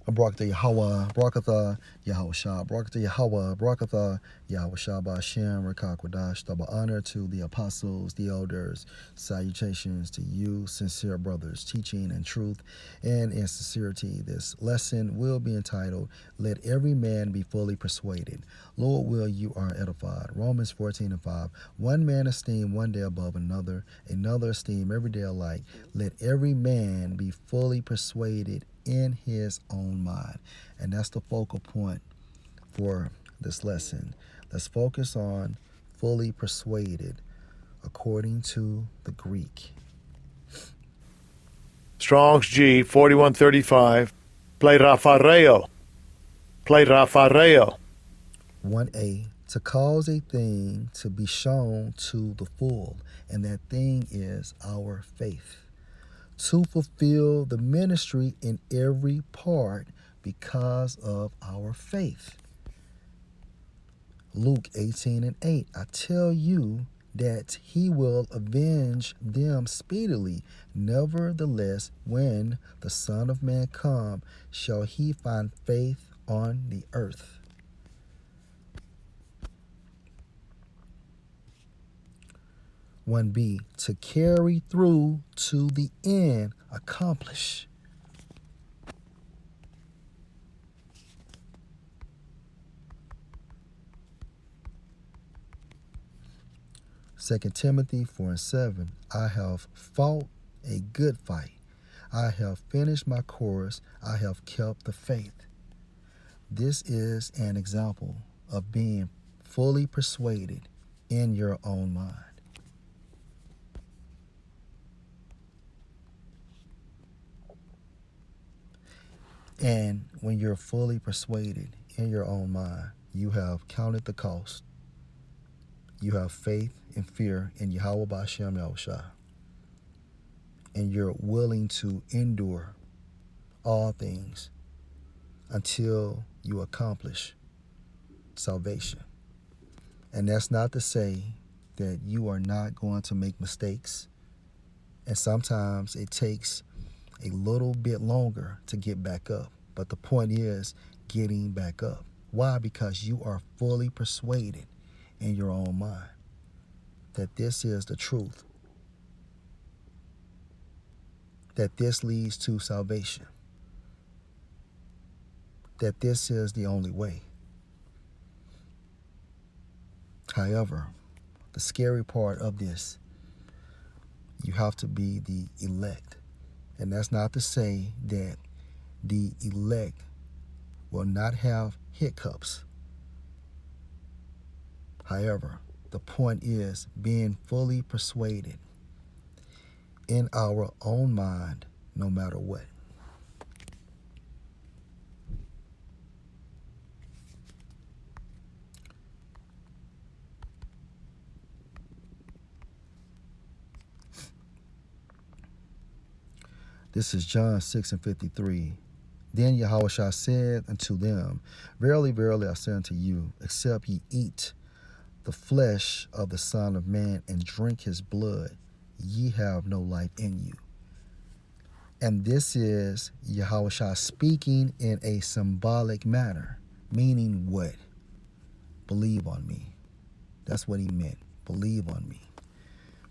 Barakatha Yahweh, Barakatha Yahweh, Barakatha Yahweh, Barakatha Yahweh Ba'ashem, Rakakwadash, double honor to the apostles, the elders, salutations to you, sincere brothers, teaching in truth and in sincerity. This lesson will be entitled, Let Every Man Be Fully Persuaded. Lord, will you are edified. Romans 14:5. One man esteem one day above another, another esteem every day alike. Let every man be fully persuaded in his own mind. And that's the focal point for this lesson. Let's focus on fully persuaded according to the Greek. Strong's G 4135. Pleiraphoreo. Pleiraphoreo. 1a, to cause a thing to be shown to the full, and that thing is our faith. To fulfill the ministry in every part because of our faith. Luke 18:8, I tell you that he will avenge them speedily. Nevertheless, when the Son of Man come, shall he find faith on the earth? One B, to carry through to the end, accomplish. Second Timothy 4:7, I have fought a good fight. I have finished my course. I have kept the faith. This is an example of being fully persuaded in your own mind. And when you're fully persuaded in your own mind, you have counted the cost. You have faith and fear in Yahweh Ba'ashem Yahushua. And you're willing to endure all things until you accomplish salvation. And that's not to say that you are not going to make mistakes. And sometimes it takes a little bit longer to get back up. But the point is getting back up. Why? Because you are fully persuaded in your own mind that this is the truth, that this leads to salvation, that this is the only way. However, the scary part of this, you have to be the elect. And that's not to say that the elect will not have hiccups. However, the point is being fully persuaded in our own mind, no matter what. This is John 6:53. Then Yahushua said unto them, Verily, verily, I say unto you, except ye eat the flesh of the Son of Man and drink his blood, ye have no life in you. And this is Yahushua speaking in a symbolic manner, meaning what? Believe on me. That's what he meant. Believe on me.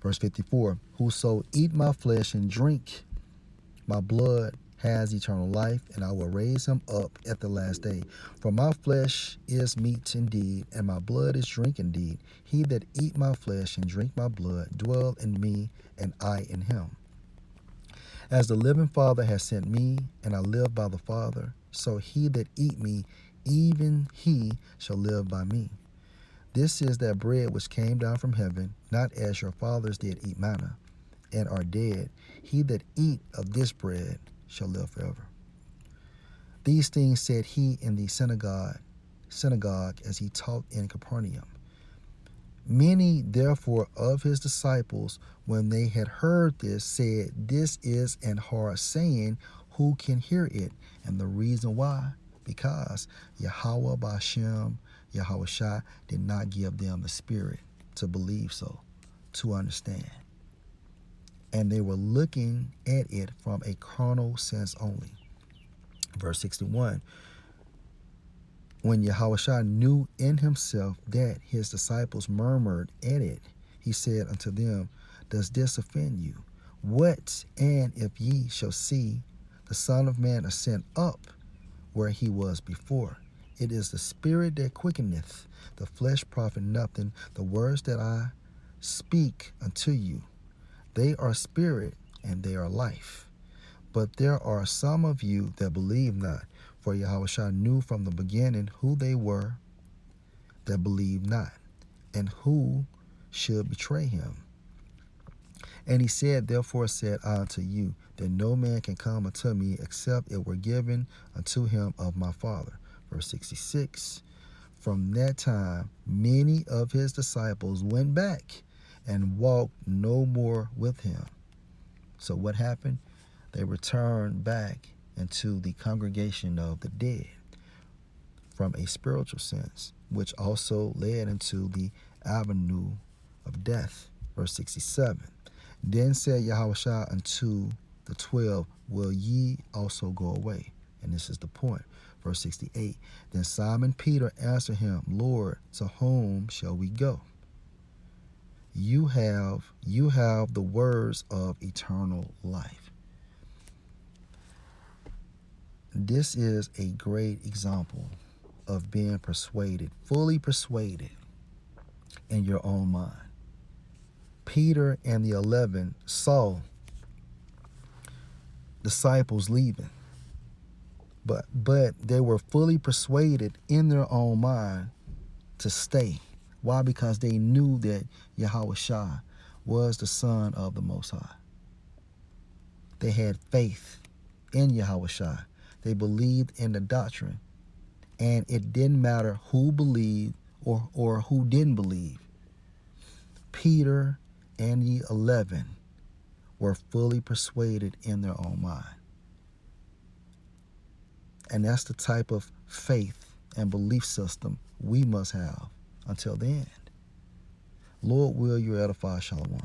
Verse 54, whoso eat my flesh and drink my blood has eternal life, and I will raise him up at the last day. For my flesh is meat indeed, and my blood is drink indeed. He that eat my flesh and drink my blood dwell in me, and I in him. As the living Father has sent me, and I live by the Father, so he that eat me, even he shall live by me. This is that bread which came down from heaven, not as your fathers did eat manna, and are dead. He that eat of this bread shall live forever. These things said he in the synagogue as he taught in Capernaum. Many therefore of his disciples, when they had heard this, said, This is an hard saying, who can hear it? And the reason why, because Yahweh Ba'ashem Yahushua did not give them the spirit to believe so, to understand. And they were looking at it from a carnal sense only. Verse 61. When Yahushua knew in himself that his disciples murmured at it, he said unto them, does this offend you? What, and if ye shall see the Son of Man ascend up where he was before? It is the Spirit that quickeneth, the flesh profit nothing. The words that I speak unto you, they are spirit and they are life. But there are some of you that believe not. For Yahushua knew from the beginning who they were that believed not, and who should betray him. And he said, therefore said I unto you, that no man can come unto me except it were given unto him of my Father. Verse 66. From that time, many of his disciples went back and walked no more with him. So what happened? They returned back into the congregation of the dead from a spiritual sense, which also led into the avenue of death. Verse 67. Then said Yahushua unto the 12, will ye also go away? And this is the point. Verse 68. Then Simon Peter answered him, Lord, to whom shall we go? You have the words of eternal life. This is a great example of being persuaded, fully persuaded in your own mind. Peter and the 11 saw disciples leaving, but they were fully persuaded in their own mind to stay. Why? Because they knew that Yahushua was the Son of the Most High. They had faith in Yahushua. They believed in the doctrine. And it didn't matter who believed or who didn't believe. Peter and the 11 were fully persuaded in their own mind. And that's the type of faith and belief system we must have until the end. Lord, will you edify? Shalom.